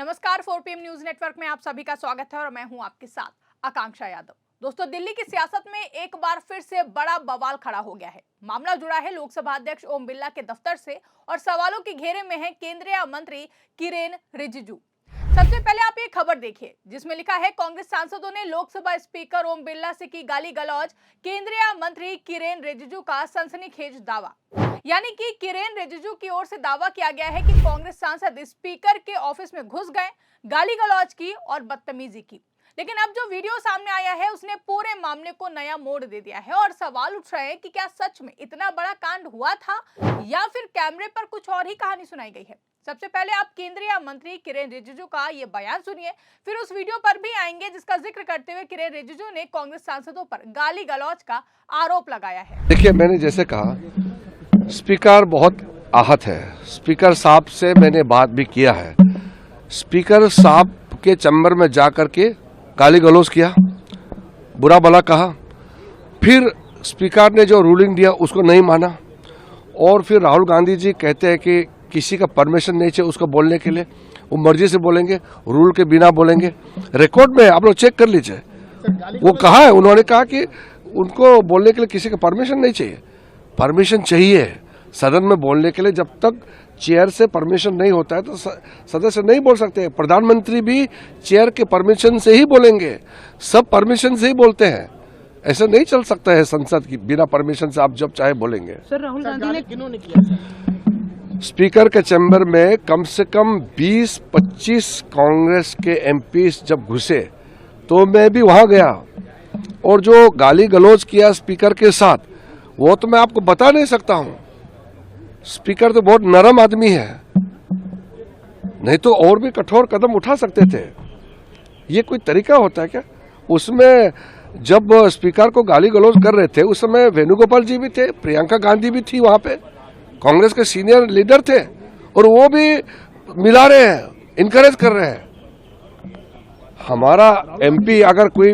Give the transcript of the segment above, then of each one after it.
नमस्कार, 4 PM news network में आप सभी का स्वागत है और मैं हूं आपके साथ आकांक्षा यादव। दोस्तों, दिल्ली की सियासत में एक बार फिर से बड़ा बवाल खड़ा हो गया है। मामला जुड़ा है लोकसभा अध्यक्ष ओम बिरला के दफ्तर से और सवालों के घेरे में है केंद्रीय मंत्री किरेन रिजिजू। सबसे पहले आप ये खबर देखिए जिसमें लिखा है, कांग्रेस सांसदों ने लोकसभा स्पीकर ओम बिरला से की गाली गलौज, केंद्रीय मंत्री किरेन रिजिजू का सनसनीखेज दावा। यानी कि किरेन रिजिजू की ओर से दावा किया गया है कि कांग्रेस सांसद स्पीकर के ऑफिस में घुस गए, गाली गलौज की और बदतमीजी की। लेकिन अब जो वीडियो सामने आया है उसने पूरे मामले को नया मोड़ दे दिया है और सवाल उठ रहे हैं कि क्या सच में इतना बड़ा कांड हुआ था या फिर कैमरे पर कुछ और ही कहानी सुनाई गई है। सबसे पहले आप केंद्रीय मंत्री किरेन रिजिजू का ये बयान सुनिए, फिर उस वीडियो पर भी आएंगे जिसका जिक्र करते हुए किरेन रिजिजू ने कांग्रेस सांसदों पर गाली गलौज का आरोप लगाया है। देखिए, मैंने जैसे कहा, स्पीकर बहुत आहत है। स्पीकर साहब से मैंने बात भी किया है। स्पीकर साहब के चैम्बर में जाकर के गाली गलौज किया, बुरा भला कहा। फिर स्पीकर ने जो रूलिंग दिया उसको नहीं माना और फिर राहुल गांधी जी कहते हैं कि किसी का परमिशन नहीं चाहिए उसको बोलने के लिए, वो मर्जी से बोलेंगे, रूल के बिना बोलेंगे। रिकॉर्ड में आप लोग चेक कर लीजिए, वो कहा है, उन्होंने कहा कि उनको बोलने के लिए किसी का परमिशन नहीं चाहिए। परमिशन चाहिए सदन में बोलने के लिए। जब तक चेयर से परमिशन नहीं होता है तो सदस्य नहीं बोल सकते। प्रधानमंत्री भी चेयर के परमिशन से ही बोलेंगे, सब परमिशन से ही बोलते हैं। ऐसा नहीं चल सकता है संसद की बिना परमिशन से आप जब चाहे बोलेंगे। सर, राहुल गांधी ने किन्होंने किया सर? स्पीकर के चैम्बर में कम से कम 20-25 कांग्रेस के एमपी जब घुसे तो मैं भी वहां गया और जो गाली गलौज किया स्पीकर के साथ वो तो मैं आपको बता नहीं सकता हूं। स्पीकर तो बहुत नरम आदमी है, नहीं तो और भी कठोर कदम उठा सकते थे। ये कोई तरीका होता है क्या? उसमें जब स्पीकर को गाली गलौज कर रहे थे उस समय वेणुगोपाल जी भी थे, प्रियंका गांधी भी थी, वहां पे कांग्रेस के सीनियर लीडर थे और वो भी मिला रहे हैं, इनकरेज कर रहे हैं। हमारा एमपी अगर कोई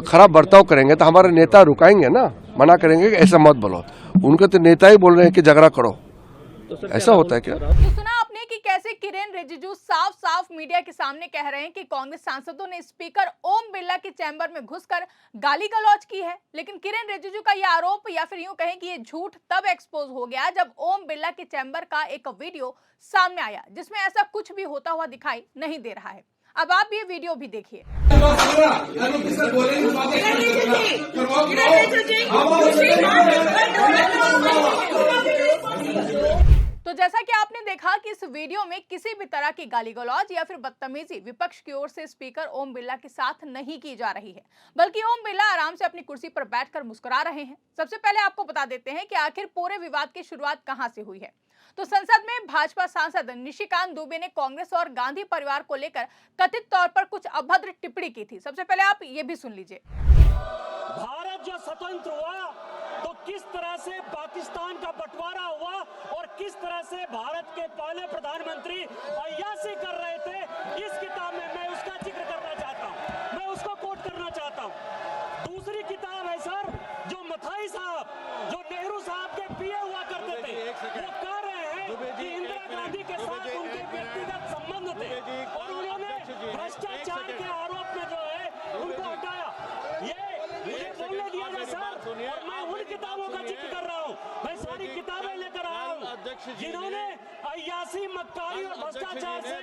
खराब बर्ताव करेंगे तो हमारे नेता रुकाएंगे ना, मना करेंगे कि ऐसा मत बोलो। उनके तो नेता ही बोल रहे हैं कि झगड़ा करो। तो ऐसा होता है क्या? तो सुना आपने कि कैसे किरेन रिजिजू साफ साफ मीडिया के सामने कह रहे हैं कि कांग्रेस सांसदों ने स्पीकर ओम बिरला के चैम्बर में घुसकर गाली गलौज की है। लेकिन किरेन रिजिजू का यह आरोप या फिर यूं कहें कि ये झूठ तब एक्सपोज हो गया जब ओम बिरला के चैम्बर का एक वीडियो सामने आया जिसमें ऐसा कुछ भी होता हुआ दिखाई नहीं दे रहा है। अब आप ये वीडियो भी देखिए। तो जैसा कि आपने देखा कि इस वीडियो में किसी भी तरह की गाली गलौज या फिर बदतमीजी विपक्ष की ओर से स्पीकर ओम बिरला के साथ नहीं की जा रही है, बल्कि ओम बिरला आराम से अपनी कुर्सी पर बैठकर मुस्कुरा रहे हैं। सबसे पहले आपको बता देते हैं कि आखिर पूरे विवाद की शुरुआत कहां से हुई है। तो संसद में भाजपा सांसद निशिकांत दुबे ने कांग्रेस और गांधी परिवार को लेकर कथित तौर पर कुछ अभद्र टिप्पणी की थी। सबसे पहले आप ये भी सुन लीजिए। भारत जो स्वतंत्र हुआ तो किस तरह से पाकिस्तान का बंटवारा हुआ और किस तरह से भारत के पहले प्रधानमंत्री अय्याशी कर रहे थे, इस किताब में मैं उसका जिक्र करना चाहता हूं, मैं उसको कोट करना चाहता हूं। दूसरी किताब है सर, जो मथाई साहब, जो नेहरू साहब के पीए हुआ करते थे, वो कह रहे हैं कि इंदिरा गांधी के साथ उनके व्यक्तिगत संबंध थे और उन्होंने भ्रष्टाचार के आरोप में जो है उनको हटाया। ये मुझे बोलने दिया जाए सर, और मैं उन किताबों का जिक्र कर रहा हूँ। मैं सारी किताबें लेकर आया हूँ जिन्होंने अय्याशी, मक्कारी और भ्रष्टाचार से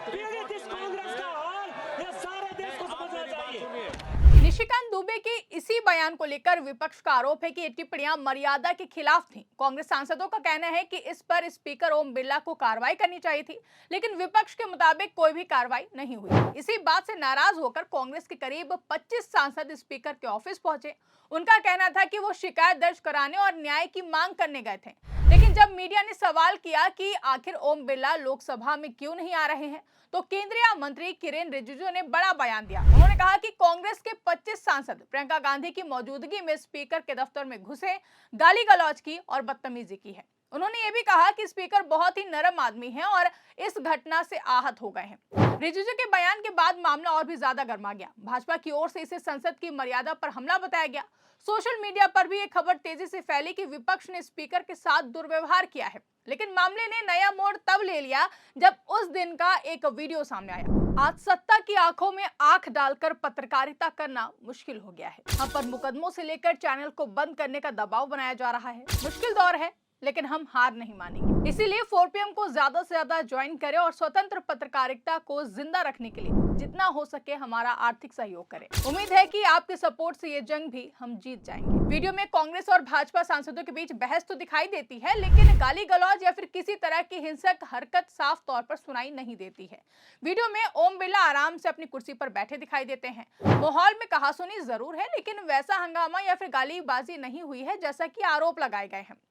पीड़ित इस कांग्रेस का हाल ये सारे देश को समझना चाहिए। निशिकांत दुबे के इसी बयान को लेकर विपक्ष का आरोप है कि ये टिप्पणियां मर्यादा के खिलाफ थीं। कांग्रेस सांसदों का कहना है कि इस पर स्पीकर ओम बिरला को कार्रवाई करनी चाहिए थी, लेकिन विपक्ष के मुताबिक कोई भी कार्रवाई नहीं हुई। इसी बात से नाराज होकर कांग्रेस के करीब 25 सांसद स्पीकर के ऑफिस पहुंचे। उनका कहना था कि वो शिकायत दर्ज कराने और न्याय की मांग करने गए थे। लेकिन जब मीडिया ने सवाल किया कि आखिर ओम बिरला लोकसभा में क्यों नहीं आ रहे हैं, तो केंद्रीय मंत्री किरेन रिजिजू ने बड़ा बयान दिया। उन्होंने कहा कि कांग्रेस के 25 सांसद प्रियंका गांधी की मौजूदगी में स्पीकर के दफ्तर में घुसे, गाली गलौज की और बदतमीजी की है। उन्होंने ये भी कहा कि स्पीकर बहुत ही नरम आदमी हैं और इस घटना से आहत हो गए हैं। रिजिजू के बयान के बाद मामला और भी ज्यादा गर्मा गया। भाजपा की ओर से इसे संसद की मर्यादा पर हमला बताया गया। सोशल मीडिया पर भी ये खबर तेजी से फैली कि विपक्ष ने स्पीकर के साथ दुर्व्यवहार किया है। लेकिन मामले ने नया मोड़ तब ले लिया जब उस दिन का एक वीडियो सामने आया। आज सत्ता की आंखों में आंख डालकर पत्रकारिता करना मुश्किल हो गया है। हम पर मुकदमों से लेकर चैनल को बंद करने का दबाव बनाया जा रहा है। मुश्किल दौर है, लेकिन हम हार नहीं मानेंगे। इसीलिए 4PM को ज्यादा से ज्यादा ज्वाइन करें और स्वतंत्र पत्रकारिता को जिंदा रखने के लिए जितना हो सके हमारा आर्थिक सहयोग करें। उम्मीद है कि आपके सपोर्ट से ये जंग भी हम जीत जाएंगे। वीडियो में कांग्रेस और भाजपा सांसदों के बीच बहस तो दिखाई देती है, लेकिन गाली गलौज या फिर किसी तरह की हिंसक हरकत साफ तौर पर सुनाई नहीं देती है। वीडियो में ओम बिरला आराम से अपनी कुर्सी पर बैठे दिखाई देते हैं। माहौल में कहासुनी जरूर है, लेकिन वैसा हंगामा या फिर गालीबाजी नहीं हुई है जैसा कि आरोप लगाए गए हैं।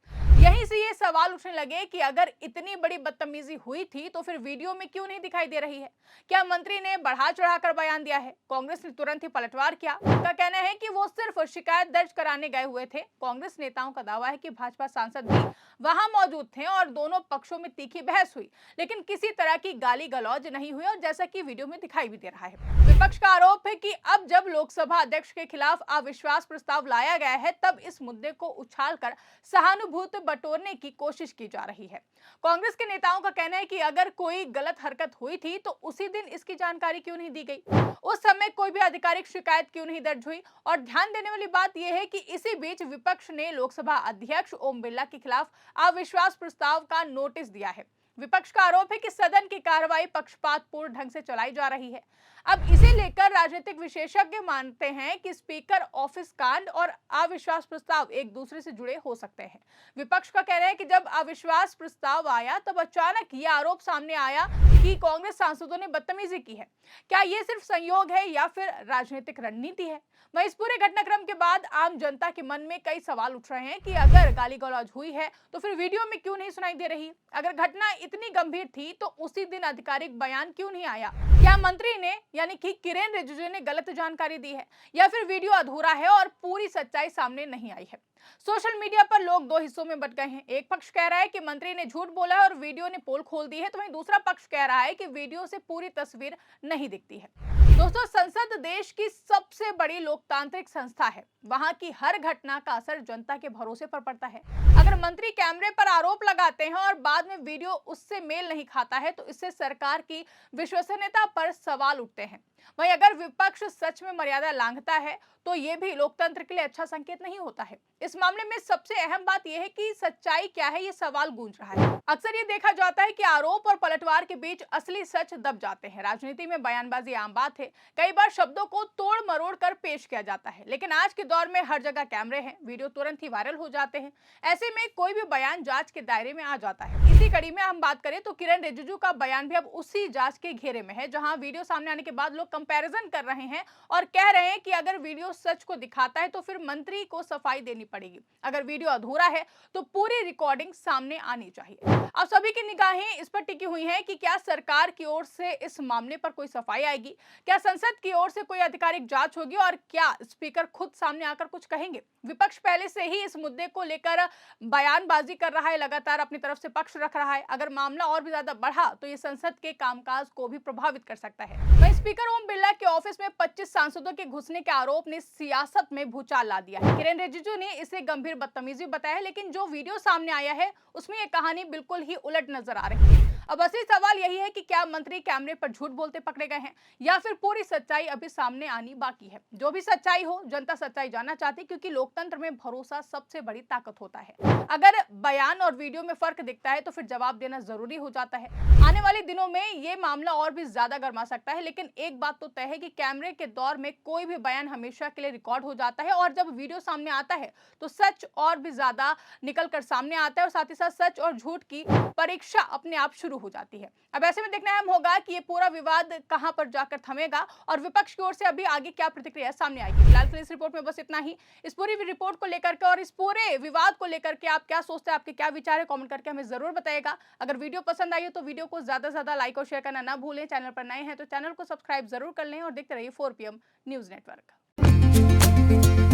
यहीं से ये सवाल उठने लगे कि अगर इतनी बड़ी बदतमीजी हुई थी तो फिर वीडियो में क्यों नहीं दिखाई दे रही है? क्या मंत्री ने बढ़ा चढ़ाकर बयान दिया है? कांग्रेस ने तुरंत ही पलटवार किया। उनका कहना है कि वो सिर्फ शिकायत दर्ज कराने गए हुए थे। कांग्रेस नेताओं का दावा है कि भाजपा सांसद भी वहां मौजूद थे और दोनों पक्षों में तीखी बहस हुई, लेकिन किसी तरह की गाली गलौज नहीं हुई, और जैसा कि वीडियो में दिखाई भी दे रहा है। विपक्ष का आरोप है कि अब जब लोकसभा अध्यक्ष के खिलाफ अविश्वास प्रस्ताव लाया गया है, तब इस मुद्दे को उछालकर सहानुभूति बटोरने की कोशिश की जा रही है। कांग्रेस के नेताओं का कहना है कि अगर कोई गलत हरकत हुई थी तो उसी दिन इसकी जानकारी क्यों नहीं दी गई, उस समय कोई भी आधिकारिक शिकायत क्यों नहीं दर्ज हुई। और ध्यान देने वाली बात यह है कि इसी बीच विपक्ष ने लोकसभा अध्यक्ष ओम बिरला के खिलाफ अविश्वास प्रस्ताव का नोटिस दिया है। विपक्ष का आरोप है कि सदन की कार्रवाई पक्षपातपूर्ण ढंग से चलाई जा रही है। अब इसे लेकर राजनीतिक विशेषज्ञ मानते हैं कि स्पीकर ऑफिस कांड और अविश्वास प्रस्ताव एक दूसरे से जुड़े हो सकते हैं। विपक्ष का कहना है कि जब अविश्वास प्रस्ताव आया तब अचानक ये आरोप सामने आया कि कांग्रेस सांसदों ने बदतमीजी की है। क्या ये सिर्फ संयोग है या फिर राजनीतिक रणनीति है? वहीं इस पूरे घटनाक्रम के बाद आम जनता के मन में कई सवाल उठ रहे हैं कि अगर गाली गलौज हुई है तो फिर वीडियो में क्यों नहीं सुनाई दे रही? अगर घटना इतनी गंभीर थी तो उसी दिन आधिकारिक बयान क्यों नहीं आया? क्या मंत्री ने यानी कि किरेन रिजिजू ने गलत जानकारी दी है, या फिर वीडियो अधूरा है और पूरी सच्चाई सामने नहीं आई है? सोशल मीडिया पर लोग दो हिस्सों में बंट गए हैं। एक पक्ष कह रहा है कि मंत्री ने झूठ बोला है और वीडियो ने पोल खोल दी है, तो वहीं दूसरा पक्ष कह रहा है कि वीडियो से पूरी तस्वीर नहीं दिखती है। दोस्तों, संसद देश की सबसे बड़ी लोकतांत्रिक संस्था है। वहां की हर घटना का असर जनता के भरोसे पर पड़ता है। अगर मंत्री कैमरे पर आरोप लगाते हैं और बाद में वीडियो उससे मेल नहीं खाता है तो इससे सरकार की विश्वसनीयता पर सवाल उठते हैं। वहीं अगर विपक्ष सच में मर्यादा लांघता है तो यह भी लोकतंत्र के लिए अच्छा संकेत नहीं होता है। इस मामले में सबसे अहम बात यह है कि सच्चाई क्या है, ये सवाल गूंज रहा है। अक्सर ये देखा जाता है कि आरोप और पलटवार के बीच असली सच दब जाते हैं। राजनीति में बयानबाजी आम बात है। कई बार शब्दों को तोड़ मरोड़ कर पेश किया जाता है, लेकिन आज के दौर में हर जगह कैमरे हैं, वीडियो तुरंत ही वायरल हो जाते हैं। ऐसे में कोई भी बयान जांच के दायरे में आ जाता है। इसी कड़ी में हम बात करें तो किरेन रिजिजू का बयान भी अब उसी जांच के घेरे में है, जहां वीडियो सामने आने के बाद लोग कंपैरिजन कर रहे हैं और कह रहे हैं कि अगर वीडियो सच को दिखाता है तो फिर मंत्री को सफाई देनी पड़ेगी। अगर वीडियो अधूरा है तो पूरी रिकॉर्डिंग सामने आनी चाहिए। अब सभी की निगाहें इस पर टिकी हुई हैं कि क्या सरकार की ओर से इस मामले पर कोई सफाई आएगी, क्या संसद की ओर से कोई आधिकारिक जांच होगी और क्या स्पीकर खुद सामने आकर कुछ कहेंगे। विपक्ष पहले से ही इस मुद्दे को लेकर बयानबाजी कर रहा है, लगातार अपनी तरफ से पक्ष रख रहा है। अगर मामला और भी ज्यादा बढ़ा तो ये संसद के कामकाज को भी प्रभावित कर सकता है। वहीं स्पीकर ओम बिरला के ऑफिस में 25 सांसदों के घुसने के आरोप ने सियासत में भूचाल ला दिया है। किरेन रिजिजू ने इसे गंभीर बदतमीजी बताया है, लेकिन जो वीडियो सामने आया है उसमें यह कहानी बिल्कुल ही उलट नजर आ रही है। अब असली सवाल यही है कि क्या मंत्री कैमरे पर झूठ बोलते पकड़े गए हैं या फिर पूरी सच्चाई अभी सामने आनी बाकी है। जो भी सच्चाई हो, जनता सच्चाई जानना चाहती है, क्योंकि लोकतंत्र में भरोसा सबसे बड़ी ताकत होता है। अगर बयान और वीडियो में फर्क दिखता है तो फिर जवाब देना जरूरी हो जाता है। आने वाले दिनों में ये मामला और भी ज्यादा गर्मा सकता है, लेकिन एक बात तो तय है कि कैमरे के दौर में कोई भी बयान हमेशा के लिए रिकॉर्ड हो जाता है और जब वीडियो सामने आता है तो सच और भी ज्यादा निकल कर सामने आता है और साथ ही साथ सच और झूठ की परीक्षा अपने आप शुरू हो जाती है। अब ऐसे में देखना अहम होगा कि ये पूरा विवाद कहां पर जाकर थमेगा और विपक्ष की ओर से अभी आगे क्या प्रतिक्रिया सामने आएगी। फिलहाल इस रिपोर्ट में बस इतना ही। इस पूरी रिपोर्ट को लेकर के और इस पूरे विवाद को लेकर के आप क्या सोचते हैं, आपके क्या विचार है, कमेंट करके हमें जरूर बताइएगा। अगर वीडियो पसंद आई हो तो वीडियो को ज्यादा से ज्यादा लाइक और शेयर करना ना भूलें। चैनल पर नए हैं तो चैनल को सब्सक्राइब जरूर कर लें और देखते रहिए 4PM न्यूज नेटवर्क।